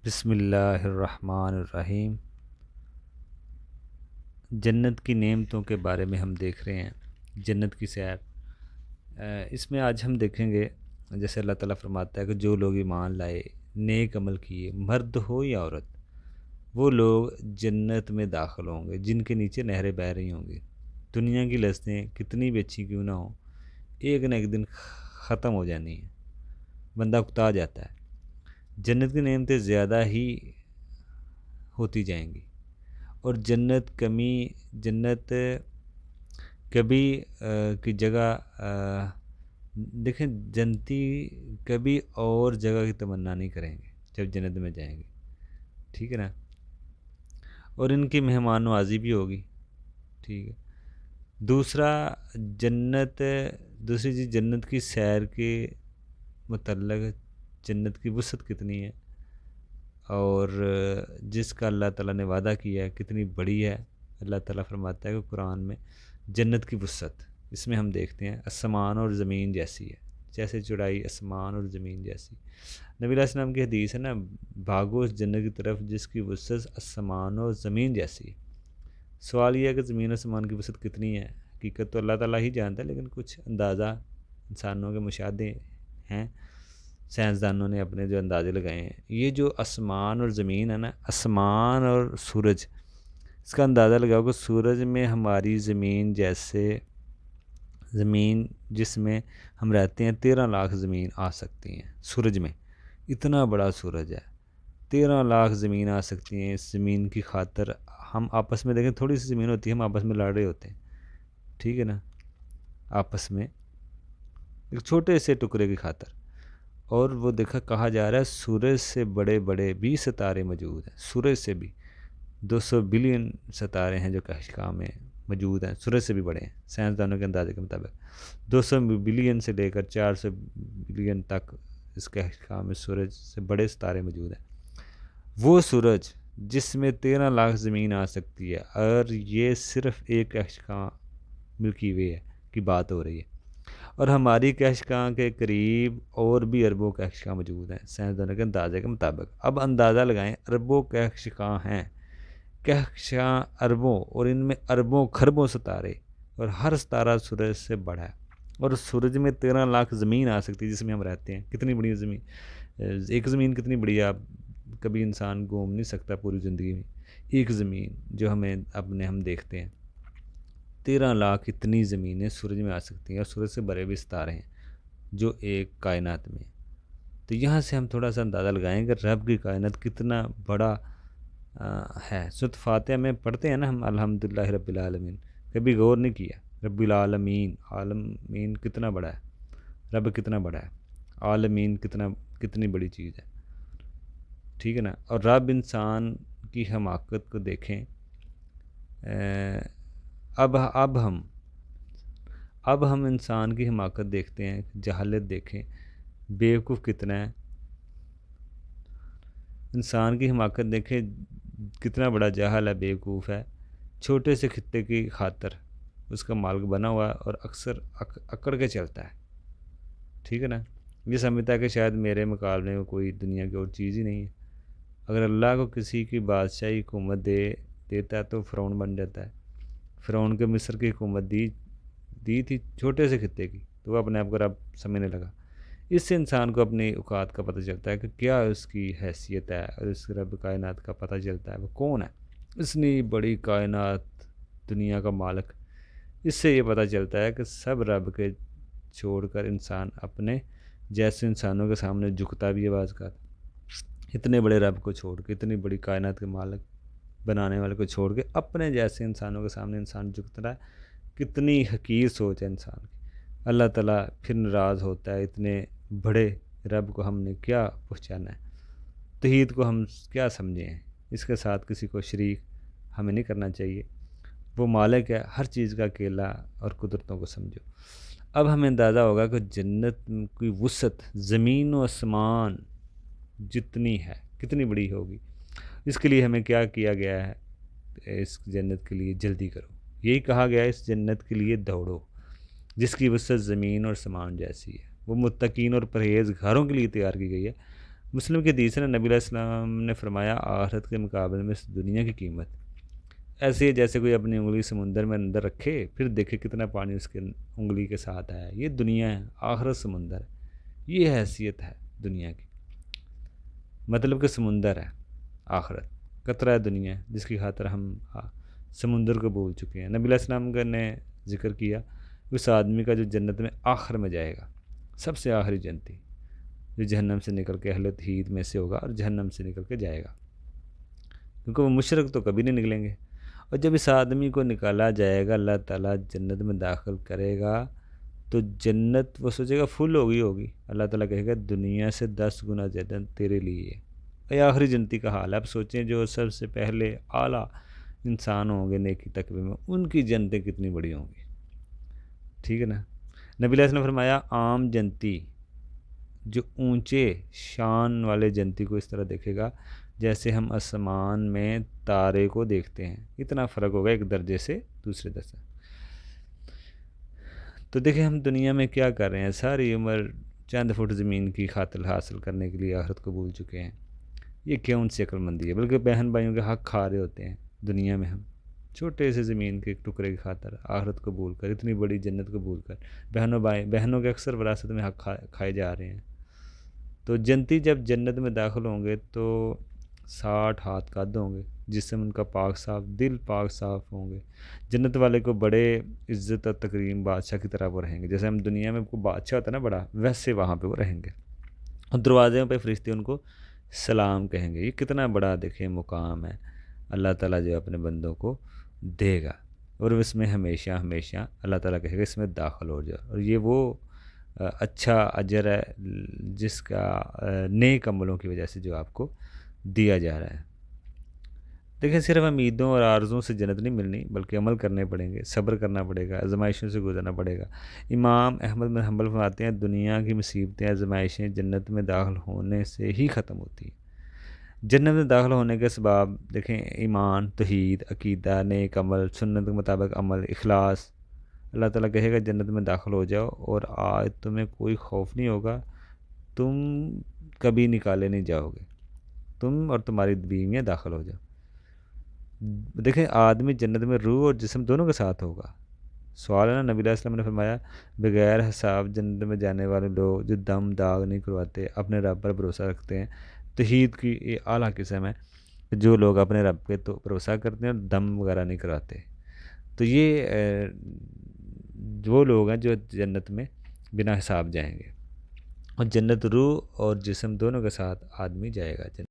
بسم اللہ الرحمن الرحیم۔ جنت کی نعمتوں کے بارے میں ہم دیکھ رہے ہیں، جنت کی سیر۔ اس میں آج ہم دیکھیں گے، جیسے اللہ تعالیٰ فرماتا ہے کہ جو لوگ ایمان لائے، نیک عمل کیے، مرد ہو یا عورت، وہ لوگ جنت میں داخل ہوں گے جن کے نیچے نہریں بہہ رہی ہوں گی۔ دنیا کی لذتیں کتنی بھی اچھی کیوں نہ ہوں، ایک نہ ایک دن ختم ہو جانی ہے، بندہ اکتا جاتا ہے۔ جنت کی نعمتیں زیادہ ہی ہوتی جائیں گی، اور جنت کبھی کی جگہ دیکھیں، جنتی کبھی اور جگہ کی تمنا نہیں کریں گے جب جنت میں جائیں گے، ٹھیک ہے نا۔ اور ان کی مہمان نوازی بھی ہوگی، ٹھیک ہے۔ دوسری چیز جنت کی سیر کے متعلق، جنت کی وسعت کتنی ہے، اور جس کا اللہ تعالیٰ نے وعدہ کیا ہے کتنی بڑی ہے۔ اللہ تعالیٰ فرماتا ہے کہ قرآن میں جنت کی وسعت، اس میں ہم دیکھتے ہیں آسمان اور زمین جیسی ہے، جیسے چڑائی آسمان اور زمین جیسی۔ نبی علیہ السلام کی حدیث ہے نا، بھاگو اس جنت کی طرف جس کی وسعت آسمان اور زمین جیسی ہے۔ سوال یہ ہے کہ زمین آسمان کی وسعت کتنی ہے، حقیقت تو اللہ تعالیٰ ہی جانتا ہے، لیکن کچھ اندازہ انسانوں کے مشاہدے ہیں، سائنسدانوں نے اپنے جو اندازے لگائے ہیں۔ یہ جو آسمان اور زمین ہے نا، آسمان اور سورج، اس کا اندازہ لگاؤ کہ سورج میں ہماری زمین جس میں ہم رہتے ہیں 13 لاکھ زمین آ سکتی ہیں سورج میں۔ اتنا بڑا سورج ہے، 13 لاکھ زمین آ سکتی ہیں۔ اس زمین کی خاطر ہم آپس میں دیکھیں، تھوڑی سی زمین ہوتی ہے، ہم آپس میں لڑ رہے ہوتے ہیں، ٹھیک ہے نا، آپس میں ایک چھوٹے سے ٹکڑے کی خاطر۔ اور وہ کہا جا رہا ہے سورج سے بڑے بڑے بھی ستارے موجود ہیں، سورج سے بھی 200 بلین ستارے ہیں جو کہکشاں میں موجود ہیں، سورج سے بھی بڑے ہیں سائنسدانوں کے اندازے کے مطابق۔ 200 بلین سے لے کر 400 بلین تک اس کہکشاں میں سورج سے بڑے ستارے موجود ہیں۔ وہ سورج جس میں 13 لاکھ زمین آ سکتی ہے، اور یہ صرف ایک کہکشاں ملکی وے ہے کی بات ہو رہی ہے، اور ہماری کہکشاں کے قریب اور بھی اربوں کہکشاں موجود ہیں سائنسدانوں کے اندازے کے مطابق۔ اب اندازہ لگائیں، اربوں کہکشاں ہیں، کہکشاں اربوں، اور ان میں اربوں خربوں ستارے، اور ہر ستارہ سورج سے بڑا ہے، اور سورج میں 13 لاکھ زمین آ سکتی ہے جس میں ہم رہتے ہیں۔ کتنی بڑی زمین، ایک زمین کتنی بڑی ہے، آپ کبھی انسان گھوم نہیں سکتا پوری زندگی میں۔ ایک زمین جو ہم دیکھتے ہیں، 13 لاکھ اتنی زمینیں سورج میں آ سکتی ہیں، اور سورج سے بڑے بھی ستارے ہیں جو ایک کائنات میں۔ تو یہاں سے ہم تھوڑا سا اندازہ لگائیں کہ رب کی کائنات کتنا بڑا ہے۔ سورۃ فاتحہ میں پڑھتے ہیں نا ہم الحمدللہ رب العالمین، کبھی غور نہیں کیا رب العالمین، عالمین کتنا بڑا ہے، رب کتنا بڑا ہے، عالمین کتنی بڑی چیز ہے، ٹھیک ہے نا۔ اور رب انسان کی حماقت کو دیکھیں۔ اب ہم انسان کی حماقت دیکھتے ہیں، جہالت دیکھیں، بیوقوف کتنا ہے انسان کی حماقت دیکھیں، کتنا بڑا جاہل ہے، بیوقوف ہے، چھوٹے سے خطے کی خاطر اس کا مالک بنا ہوا ہے، اور اکثر اکڑ کے چلتا ہے، ٹھیک ہے نا۔ یہ سمجھتا ہے کہ شاید میرے مقابلے میں کوئی دنیا کی اور چیز ہی نہیں ہے۔ اگر اللہ کو کسی کی بادشاہی حکومت دیتا ہے تو فرعون بن جاتا ہے۔ فرعون کے مصر کی حکومت دی تھی چھوٹے سے خطے کی، تو وہ اپنے آپ کو رب سمجھنے لگا۔ اس سے انسان کو اپنی اوقات کا پتہ چلتا ہے کہ کیا اس کی حیثیت ہے، اور اس رب کائنات کا پتہ چلتا ہے وہ کون ہے، اتنی بڑی کائنات، دنیا کا مالک۔ اس سے یہ پتہ چلتا ہے کہ سب رب کے چھوڑ کر انسان اپنے جیسے انسانوں کے سامنے جھکتا بھی ہے بعض کا۔ اتنے بڑے رب کو چھوڑ کے، اتنی بڑی کائنات کے مالک بنانے والے کو چھوڑ کے اپنے جیسے انسانوں کے سامنے انسان جھکتا رہا ہے۔ کتنی حقیر سوچ ہے انسان کی۔ اللہ تعالیٰ پھر ناراض ہوتا ہے، اتنے بڑے رب کو ہم نے کیا پہچانا ہے، توحید کو ہم کیا سمجھے ہیں، اس کے ساتھ کسی کو شریک ہمیں نہیں کرنا چاہیے۔ وہ مالک ہے ہر چیز کا اکیلا، اور قدرتوں کو سمجھو۔ اب ہمیں اندازہ ہوگا کہ جنت کی وسعت زمین و آسمان جتنی ہے کتنی بڑی ہوگی۔ اس کے لیے ہمیں کیا کیا گیا ہے، اس جنت کے لیے جلدی کرو، یہی کہا گیا ہے، اس جنت کے لیے دوڑو جس کی وسعت زمین اور آسمان جیسی ہے۔ وہ متقین اور پرہیزگاروں کے لیے تیار کی گئی ہے۔ مسلم کے حدیث ہے، نبی علیہ السلام نے فرمایا آخرت کے مقابلے میں اس دنیا کی قیمت ایسے ہی جیسے کوئی اپنی انگلی سمندر میں اندر رکھے پھر دیکھے کتنا پانی اس کے انگلی کے ساتھ آیا. یہ دنیا ہے، آخرت سمندر ہے. یہ حیثیت ہے دنیا کی، مطلب کہ سمندر ہے آخرت، قطرہ ہے دنیا ہے جس کی خاطر ہم سمندر کو بھول چکے ہیں. نبی علیہ السلام نے ذکر کیا اس آدمی کا جو جنت میں آخر میں جائے گا، سب سے آخری جنتی، جو جہنم سے نکل کے اہل توحید میں سے ہوگا اور جہنم سے نکل کے جائے گا، کیونکہ وہ مشرک تو کبھی نہیں نکلیں گے. اور جب اس آدمی کو نکالا جائے گا، اللہ تعالیٰ جنت میں داخل کرے گا تو جنت وہ سوچے گا فل ہوگی. اللہ تعالیٰ کہے گا دنیا سے 10 گنا جنت تیرے لیے ہے. یہ آخری جنتی کا حال ہے. اب سوچیں جو سب سے پہلے اعلیٰ انسان ہوں گے نیکی تقوی میں، ان کی جنتیں کتنی بڑی ہوں گی. ٹھیک ہے نا. نبی علیہ السلام نے فرمایا عام جنتی جو اونچے شان والے جنتی کو اس طرح دیکھے گا جیسے ہم آسمان میں تارے کو دیکھتے ہیں. اتنا فرق ہوگا ایک درجے سے دوسرے درجے. تو دیکھیں ہم دنیا میں کیا کر رہے ہیں، ساری عمر چند فٹ زمین کی خاطر حاصل کرنے کے لیے آخرت کو بھول چکے ہیں. یہ کیوں سی عقل مندی ہے؟ بلکہ بہن بھائیوں کے حق کھا رہے ہوتے ہیں دنیا میں. ہم چھوٹے سے زمین کے ٹکڑے کی خاطر آخرت کو بھول کر، اتنی بڑی جنت کو بھول کر بہنوں کے اکثر وراثت میں حق کھائے جا رہے ہیں. تو جنتی جب جنت میں داخل ہوں گے تو 60 ہاتھ قد ہوں گے، جسم ان کا پاک صاف، دل پاک صاف ہوں گے. جنت والے کو بڑے عزت اور تکریم بادشاہ کی طرح وہ رہیں گے. جیسے ہم دنیا میں کوئی بادشاہ ہوتا ہے نا بڑا، ویسے وہاں پہ وہ رہیں گے. اور دروازے پہ فرشتے ان کو سلام کہیں گے. یہ کتنا بڑا دیکھیں مقام ہے اللہ تعالیٰ جو اپنے بندوں کو دے گا. اور اس میں ہمیشہ ہمیشہ اللہ تعالیٰ کہے گا اس میں داخل ہو جاؤ. اور یہ وہ اچھا اجر ہے جس کا نیک عملوں کی وجہ سے جو آپ کو دیا جا رہا ہے. دیکھیں صرف امیدوں اور آرزوں سے جنت نہیں ملنی، بلکہ عمل کرنے پڑیں گے، صبر کرنا پڑے گا، آزمائشوں سے گزرنا پڑے گا. امام احمد بن حنبل فرماتے ہیں دنیا کی مصیبتیں آزمائشیں جنت میں داخل ہونے سے ہی ختم ہوتی ہیں. جنت میں داخل ہونے کے اسباب دیکھیں ایمان، توحید، عقیدہ، نیک عمل، سنت کے مطابق عمل، اخلاص. اللہ تعالیٰ کہے گا جنت میں داخل ہو جاؤ اور آج تمہیں کوئی خوف نہیں ہوگا، تم کبھی نکالے نہیں جاؤ گے، تم اور تمہاری بیویاں داخل ہو جاؤ. دیکھیں آدمی جنت میں روح اور جسم دونوں کے ساتھ ہوگا. سوال ہے نا، نبی علیہ السلام نے فرمایا بغیر حساب جنت میں جانے والے لوگ جو دم داغ نہیں کرواتے، اپنے رب پر بھروسہ رکھتے ہیں. توحید کی یہ اعلیٰ قسم ہے جو لوگ اپنے رب پہ تو بھروسہ کرتے ہیں اور دم وغیرہ نہیں کراتے. تو یہ وہ لوگ ہیں جو جنت میں بنا حساب جائیں گے. اور جنت روح اور جسم دونوں کے ساتھ آدمی جائے گا جنت.